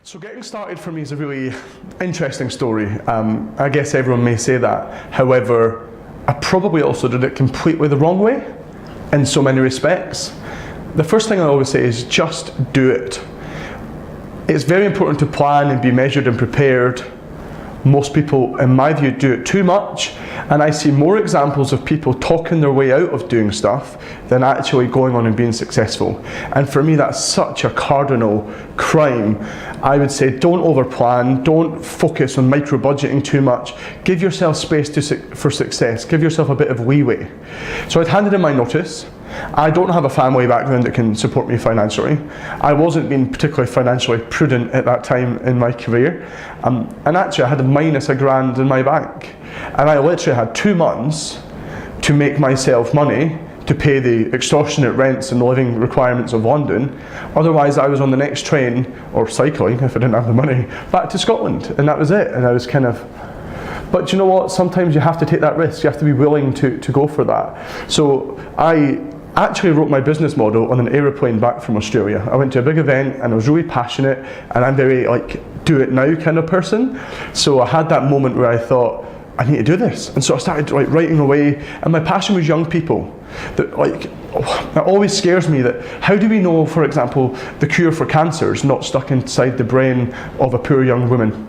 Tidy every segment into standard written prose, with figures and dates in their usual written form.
So getting started for me is a really interesting story. I guess everyone may say that. However, I probably also did it completely the wrong way in so many respects. The first thing I always say is just do it. It's very important to plan and be measured and prepared. Most people, in my view, do it too much, and I see more examples of people talking their way out of doing stuff than actually going on and being successful. And for me, that's such a cardinal crime. I would say don't overplan, don't focus on micro-budgeting too much. Give yourself space for success, give yourself a bit of leeway. So I'd handed in my notice. I don't have a family background that can support me financially. I wasn't being particularly financially prudent at that time in my career. And actually I had minus £1,000 in my bank. And I literally had 2 months to make myself money to pay the extortionate rents and living requirements of London. Otherwise I was on the next train, or cycling if I didn't have the money, back to Scotland. And that was it. And I was kind of, but you know what, sometimes you have to take that risk. You have to be willing to go for that. So I actually wrote my business model on an aeroplane back from Australia. I went to a big event and I was really passionate, and I'm very do it now kind of person. So I had that moment where I thought, I need to do this. And so I started writing away, and my passion was young people. That always scares me, that how do we know, for example, the cure for cancer is not stuck inside the brain of a poor young woman,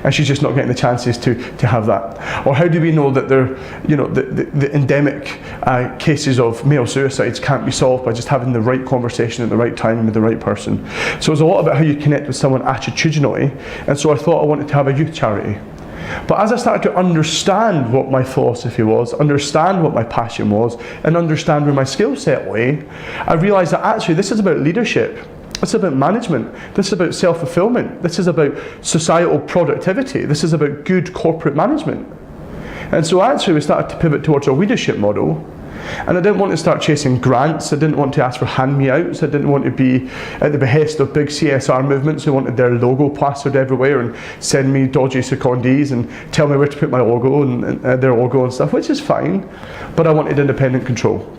and she's just not getting the chances to have that? Or how do we know that the endemic cases of male suicides can't be solved by just having the right conversation at the right time with the right person? So it's a lot about how you connect with someone attitudinally, and so I thought I wanted to have a youth charity. But as I started to understand what my philosophy was, understand what my passion was, and understand where my skill set lay, I realised that actually this is about leadership. This is about management. This is about self-fulfillment. This is about societal productivity. This is about good corporate management. And so actually we started to pivot towards a leadership model. And I didn't want to start chasing grants. I didn't want to ask for hand-me-outs. I didn't want to be at the behest of big CSR movements who wanted their logo plastered everywhere and send me dodgy secondees and tell me where to put my logo and their logo and stuff, which is fine. But I wanted independent control.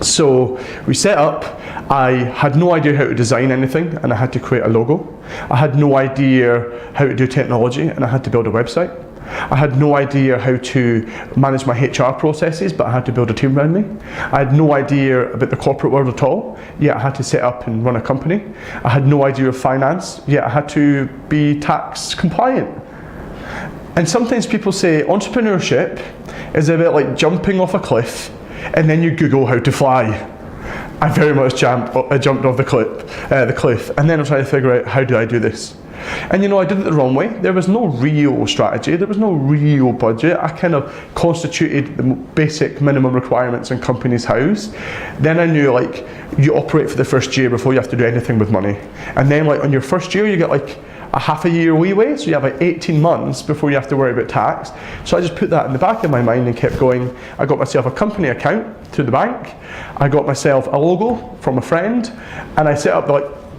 So we set up. I had no idea how to design anything, and I had to create a logo. I had no idea how to do technology, and I had to build a website. I had no idea how to manage my HR processes, but I had to build a team around me. I had no idea about the corporate world at all, yet I had to set up and run a company. I had no idea of finance, yet I had to be tax compliant. And sometimes people say entrepreneurship is a bit like jumping off a cliff and then you Google how to fly. I very much jumped off the cliff, and then I'm trying to figure out, how do I do this? And I did it the wrong way. There was no real strategy, there was no real budget. I kind of constituted the basic minimum requirements in company's house. Then I knew you operate for the first year before you have to do anything with money. And then on your first year you get a half a year leeway, so you have 18 months before you have to worry about tax. So I just put that in the back of my mind and kept going. I got myself a company account through the bank. I got myself a logo from a friend, and I set up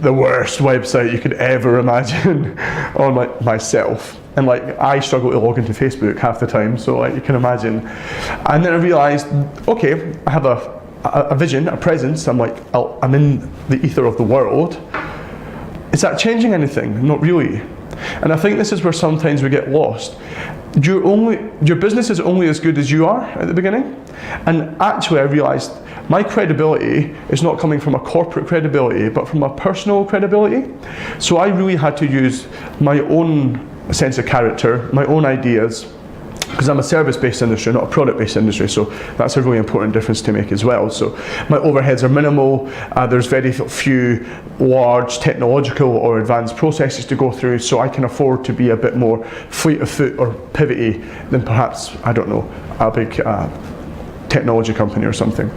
the worst website you could ever imagine on myself. And I struggle to log into Facebook half the time, so you can imagine. And then I realised, okay, I have a vision, a presence. I'm in the ether of the world. Is that changing anything? Not really. And I think this is where sometimes we get lost. Your business is only as good as you are at the beginning. And actually I realised my credibility is not coming from a corporate credibility, but from a personal credibility. So I really had to use my own sense of character, my own ideas, because I'm a service-based industry, not a product-based industry, so that's a really important difference to make as well. So my overheads are minimal, there's very few large technological or advanced processes to go through, so I can afford to be a bit more fleet of foot or pivoty than perhaps, I don't know, a big technology company or something.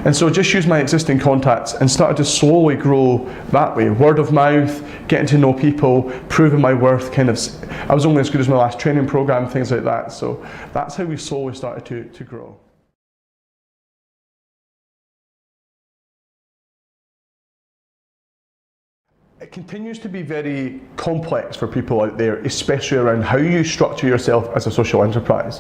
And so just use my existing contacts and started to slowly grow that way. Word of mouth, getting to know people, proving my worth, I was only as good as my last training program, things like that. So that's how we slowly started to grow. It continues to be very complex for people out there, especially around how you structure yourself as a social enterprise.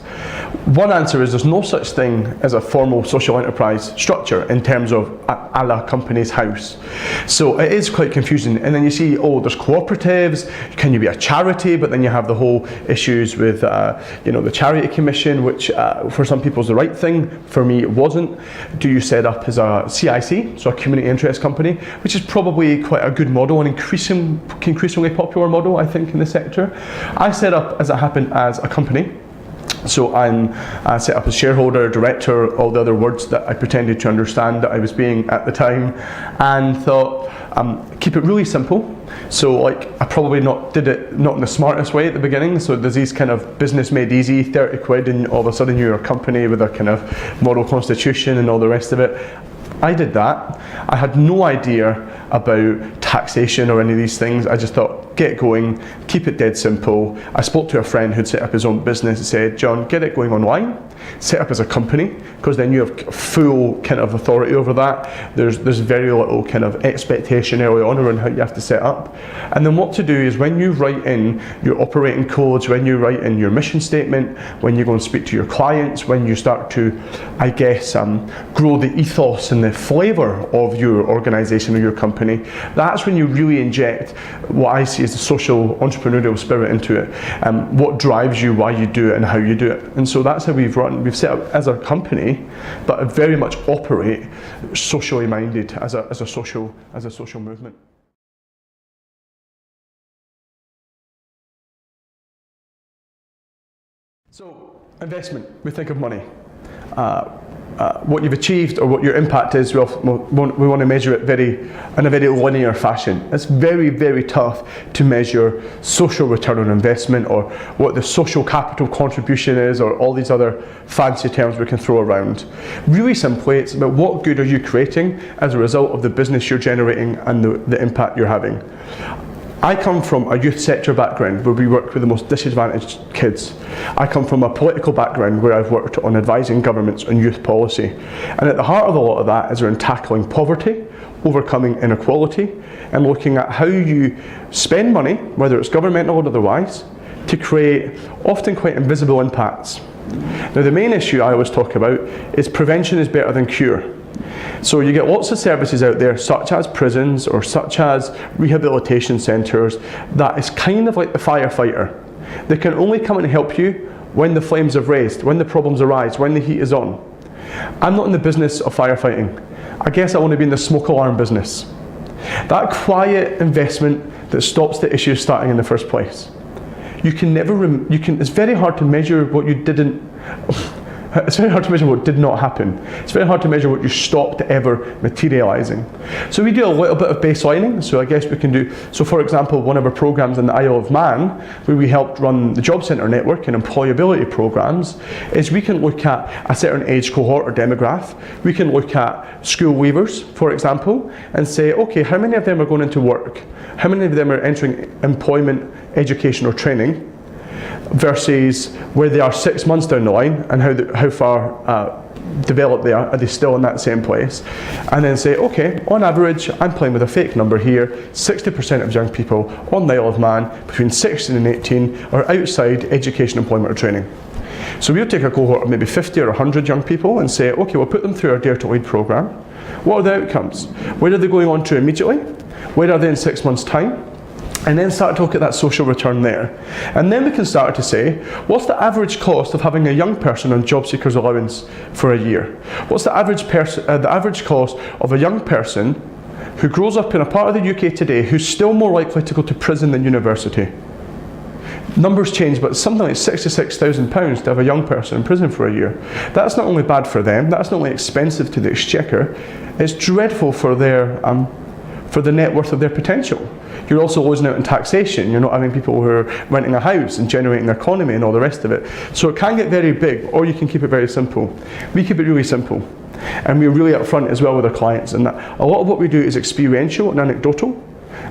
One answer is there's no such thing as a formal social enterprise structure in terms of a la company's house. So it is quite confusing. And then you see, oh, there's cooperatives, can you be a charity? But then you have the whole issues with the Charity Commission, which for some people is the right thing. For me, it wasn't. Do you set up as a CIC, so a community interest company, which is probably quite a good model and increasingly popular model, I think, in the sector. I set up, as it happened, as a company. So I set up as shareholder, director, all the other words that I pretended to understand that I was being at the time, and thought, keep it really simple. So like, I probably did it not in the smartest way at the beginning. So there's these kind of business made easy, 30 quid, and all of a sudden you're a company with a kind of model constitution and all the rest of it. I did that. I had no idea about taxation or any of these things. I just thought, get going, keep it dead simple. I spoke to a friend who'd set up his own business and said, John, get it going online, set up as a company, because then you have full kind of authority over that. There's very little kind of expectation early on around how you have to set up. And then what to do is when you write in your operating codes, when you write in your mission statement, when you go and speak to your clients, when you start to, I guess, grow the ethos and the flavour of your organisation or your company, that's when you really inject what I see as the social entrepreneurial spirit into it, what drives you, why you do it, and how you do it. And so that's how we've set up as a company, but very much operate socially minded as a social movement. So investment, we think of money. What you've achieved or what your impact is, we want to measure it in a very linear fashion. It's very, very tough to measure social return on investment or what the social capital contribution is or all these other fancy terms we can throw around. Really simply, it's about what good are you creating as a result of the business you're generating and the impact you're having. I come from a youth sector background where we work with the most disadvantaged kids. I come from a political background where I've worked on advising governments on youth policy. And at the heart of a lot of that is around tackling poverty, overcoming inequality, and looking at how you spend money, whether it's governmental or otherwise, to create often quite invisible impacts. Now, the main issue I always talk about is prevention is better than cure. So you get lots of services out there, such as prisons or such as rehabilitation centres, that is kind of like the firefighter. They can only come and help you when the flames have raised, when the problems arise, when the heat is on. I'm not in the business of firefighting. I guess I want to be in the smoke alarm business. That quiet investment that stops the issue starting in the first place. It's very hard to measure what you didn't. It's very hard to measure what did not happen. It's very hard to measure what you stopped ever materialising. So we do a little bit of baselining. So I guess we can do, so for example, one of our programs in the Isle of Man, where we helped run the Job Centre network and employability programs, is we can look at a certain age cohort or demograph. We can look at school leavers, for example, and say, okay, how many of them are going into work? How many of them are entering employment, education or training? Versus where they are 6 months down the line and how far developed they are they still in that same place? And then say, okay, on average, I'm playing with a fake number here, 60% of young people on the Isle of Man between 16 and 18 are outside education, employment or training. So we'll take a cohort of maybe 50 or 100 young people and say, okay, we'll put them through our Dare to Lead programme. What are the outcomes? Where are they going on to immediately? Where are they in 6 months' time? And then start to look at that social return there. And then we can start to say, what's the average cost of having a young person on job seekers allowance for a year? What's the average cost of a young person who grows up in a part of the UK today who's still more likely to go to prison than university? Numbers change, but it's something like £66,000 to have a young person in prison for a year. That's not only bad for them, that's not only expensive to the exchequer, it's dreadful for the net worth of their potential. You're also losing out in taxation. You're not having people who are renting a house and generating the economy and all the rest of it. So it can get very big, or you can keep it very simple. We keep it really simple. And we're really upfront as well with our clients. And that a lot of what we do is experiential and anecdotal.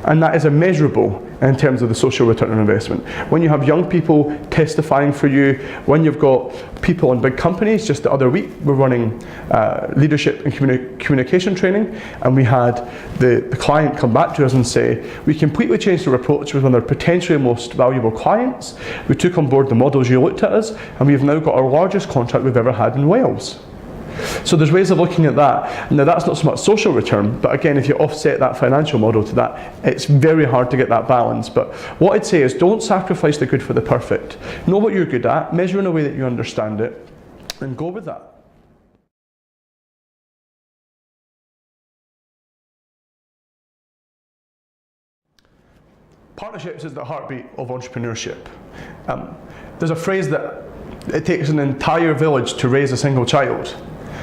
and that is immeasurable in terms of the social return on investment. When you have young people testifying for you, when you've got people in big companies. Just the other week we're running leadership and communication training, and we had the client come back to us and say, we completely changed our approach with one of our potentially most valuable clients. We took on board the models you looked at us, and we've now got our largest contract we've ever had in Wales. So there's ways of looking at that. Now that's not so much social return, but again, if you offset that financial model to that, it's very hard to get that balance. But what I'd say is, don't sacrifice the good for the perfect. Know what you're good at, measure in a way that you understand it, and go with that. Partnerships is the heartbeat of entrepreneurship. There's a phrase that it takes an entire village to raise a single child.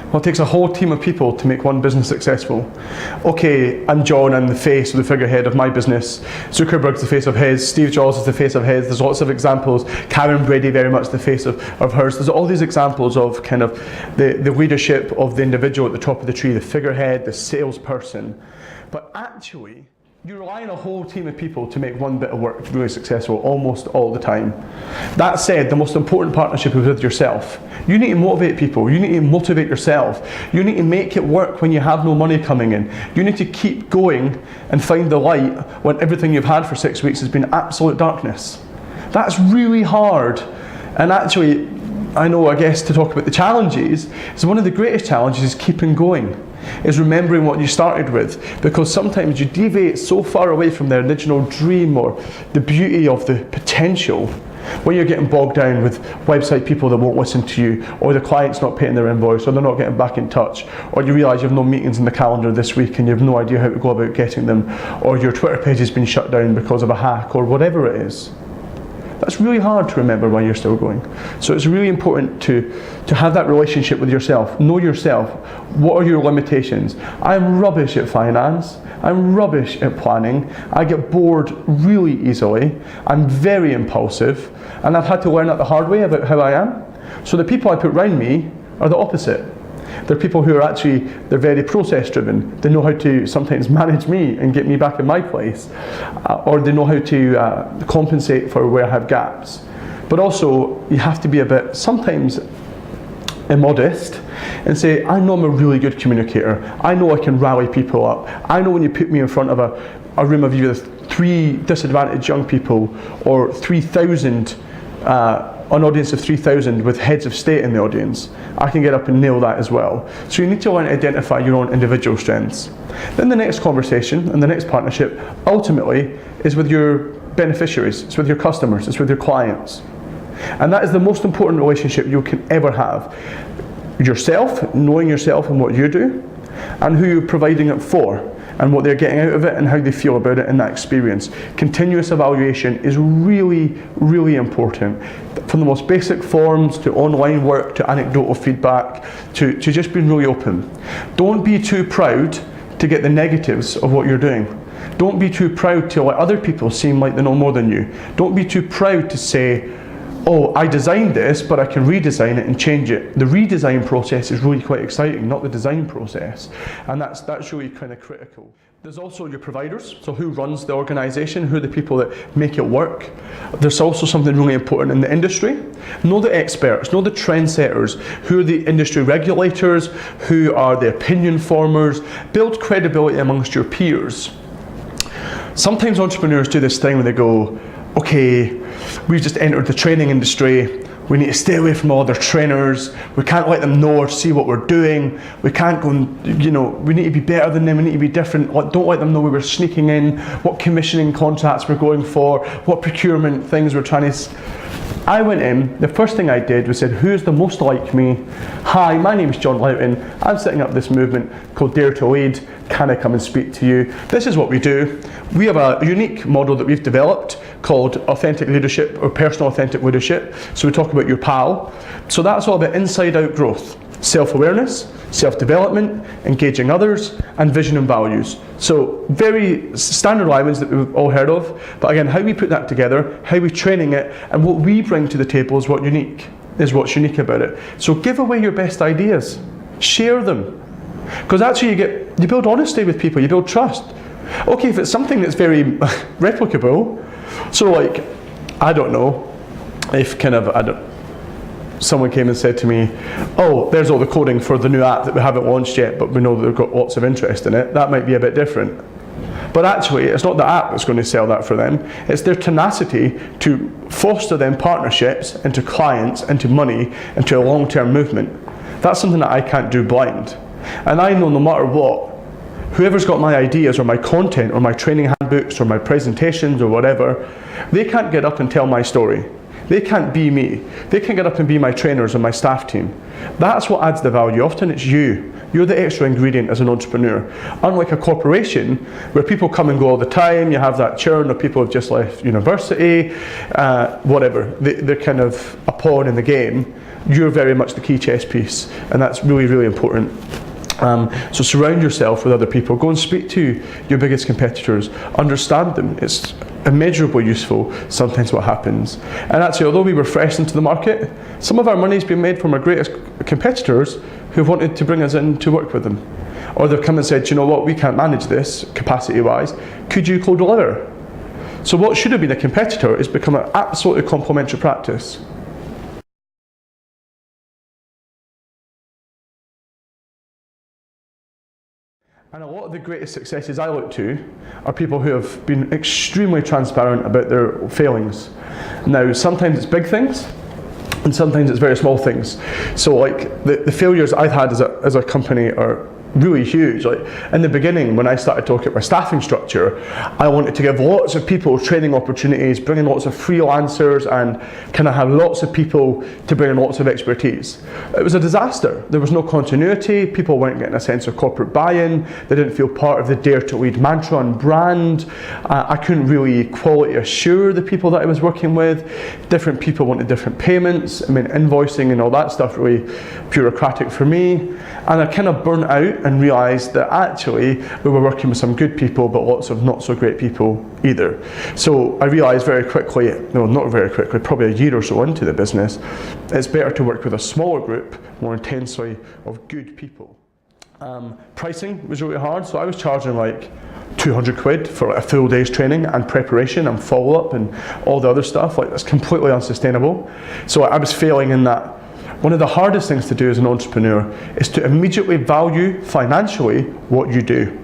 Well, it takes a whole team of people to make one business successful. Okay, I'm John, I'm the face or the figurehead of my business. Zuckerberg's the face of his, Steve Jobs is the face of his. There's lots of examples. Karen Brady, very much the face of hers. There's all these examples of kind of the leadership of the individual at the top of the tree, the figurehead, the salesperson. But actually, you rely on a whole team of people to make one bit of work really successful almost all the time. That said, the most important partnership is with yourself. You need to motivate people. You need to motivate yourself. You need to make it work when you have no money coming in. You need to keep going and find the light when everything you've had for 6 weeks has been absolute darkness. That's really hard. And actually, I guess to talk about the challenges, is one of the greatest challenges is keeping going. Is remembering what you started with, because sometimes you deviate so far away from the original dream or the beauty of the potential when you're getting bogged down with website people that won't listen to you, or the client's not paying their invoice, or they're not getting back in touch, or you realise you have no meetings in the calendar this week and you have no idea how to go about getting them, or your Twitter page has been shut down because of a hack, or whatever it is. That's really hard to remember while you're still going. So it's really important to have that relationship with yourself. Know yourself. What are your limitations? I'm rubbish at finance. I'm rubbish at planning. I get bored really easily. I'm very impulsive. And I've had to learn that the hard way about how I am. So the people I put around me are the opposite. They're people who are they're very process driven. They know how to sometimes manage me and get me back in my place. Or they know how to compensate for where I have gaps. But also, you have to be a bit, sometimes, immodest and say, I know I'm a really good communicator. I know I can rally people up. I know when you put me in front of a room of either 3 disadvantaged young people or 3,000 an audience of 3,000 with heads of state in the audience, I can get up and nail that as well. So you need to learn to identify your own individual strengths. Then the next conversation and the next partnership ultimately is with your beneficiaries, it's with your customers, it's with your clients. And that is the most important relationship you can ever have. Yourself, knowing yourself and what you do, and who you're providing it for, and what they're getting out of it and how they feel about it in that experience. Continuous evaluation is really, really important. From the most basic forms to online work to anecdotal feedback to just being really open. Don't be too proud to get the negatives of what you're doing. Don't be too proud to let other people seem like they know more than you. Don't be too proud to say, oh, I designed this, but I can redesign it and change it. The redesign process is really quite exciting, not the design process. And that's really kind of critical. There's also your providers, so who runs the organisation, who are the people that make it work. There's also something really important in the industry. Know the experts, know the trendsetters, who are the industry regulators, who are the opinion formers. Build credibility amongst your peers. Sometimes entrepreneurs do this thing where they go, okay, we've just entered the training industry, we need to stay away from all other trainers, we can't let them know or see what we're doing, we can't go and, we need to be better than them, we need to be different, don't let them know we were sneaking in, what commissioning contracts we're going for, what procurement things we're trying to... I went in, the first thing I did was said, who's the most like me? Hi, my name is John Loughton, I'm setting up this movement called Dare to Lead, can I come and speak to you? This is what we do. We have a unique model that we've developed called authentic leadership or personal authentic leadership. So we talk about your PAL. So that's all about inside out growth, self-awareness, self-development, engaging others, and vision and values. So very standard lines that we've all heard of, but again, how we put that together, how we're training it, and what we bring to the table is what's unique about it. So give away your best ideas, share them. Because actually you build honesty with people, you build trust. Okay, if it's something that's very replicable, so like, I don't know, if someone came and said to me, oh, there's all the coding for the new app that we haven't launched yet, but we know that they've got lots of interest in it, that might be a bit different. But actually, it's not the app that's going to sell that for them, it's their tenacity to foster them partnerships into clients, into money, into a long-term movement. That's something that I can't do blind. And I know no matter what, whoever's got my ideas or my content or my training handbooks or my presentations or whatever, they can't get up and tell my story. They can't be me. They can't get up and be my trainers and my staff team. That's what adds the value. Often it's you. You're the extra ingredient as an entrepreneur. Unlike a corporation where people come and go all the time, you have that churn of people who've just left university, whatever. They're kind of a pawn in the game. You're very much the key chess piece, and that's really, really important. So surround yourself with other people. Go and speak to your biggest competitors. Understand them. It's immeasurably useful sometimes what happens. And actually, although we were fresh into the market, some of our money's been made from our greatest competitors who wanted to bring us in to work with them. Or they've come and said, you know what, we can't manage this capacity-wise. Could you co-deliver? So what should have been a competitor has become an absolutely complementary practice. And a lot of the greatest successes I look to are people who have been extremely transparent about their failings. Now, sometimes it's big things, and sometimes it's very small things. So like the failures I've had as a company are really huge. Like in the beginning, when I started to look at my staffing structure, I wanted to give lots of people training opportunities, bring in lots of freelancers, and kind of have lots of people to bring in lots of expertise. It was a disaster. There was no continuity. People weren't getting a sense of corporate buy-in. They didn't feel part of the Dare to Lead mantra and brand. I couldn't really quality assure the people that I was working with. Different people wanted different payments. I mean, invoicing and all that stuff really bureaucratic for me. And I kind of burnt out and realised that actually we were working with some good people but lots of not so great people either. So I realised very quickly, no, not very quickly, probably a year or so into the business, it's better to work with a smaller group more intensely of good people. Pricing was really hard, so I was charging like 200 quid for a full day's training and preparation and follow-up and all the other stuff. Like, that's completely unsustainable. So I was failing in that. One of the hardest things to do as an entrepreneur is to immediately value financially what you do.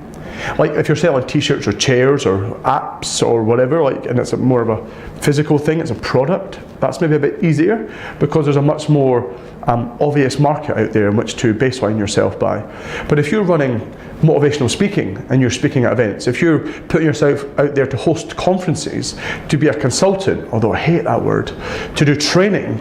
Like if you're selling t-shirts or chairs or apps or whatever, like, and it's more of a physical thing, it's a product, that's maybe a bit easier because there's a much more obvious market out there in which to baseline yourself by. But if you're running motivational speaking and you're speaking at events, if you're putting yourself out there to host conferences, to be a consultant, although I hate that word, to do training,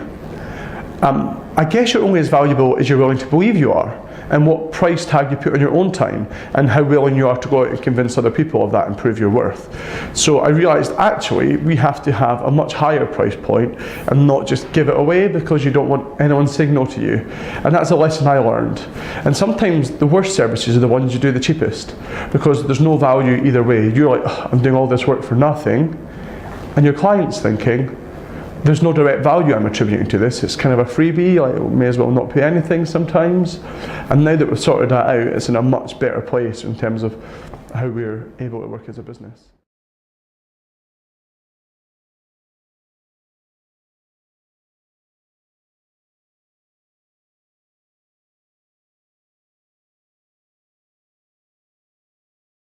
I guess you're only as valuable as you're willing to believe you are, and what price tag you put on your own time, and how willing you are to go out and convince other people of that and prove your worth. So I realised actually we have to have a much higher price point and not just give it away because you don't want anyone saying no to you. And that's a lesson I learned. And sometimes the worst services are the ones you do the cheapest because there's no value either way. You're like, oh, I'm doing all this work for nothing, and your client's thinking, there's no direct value I'm attributing to this. It's kind of a freebie, like, may as well not pay anything sometimes. And now that we've sorted that out, it's in a much better place in terms of how we're able to work as a business.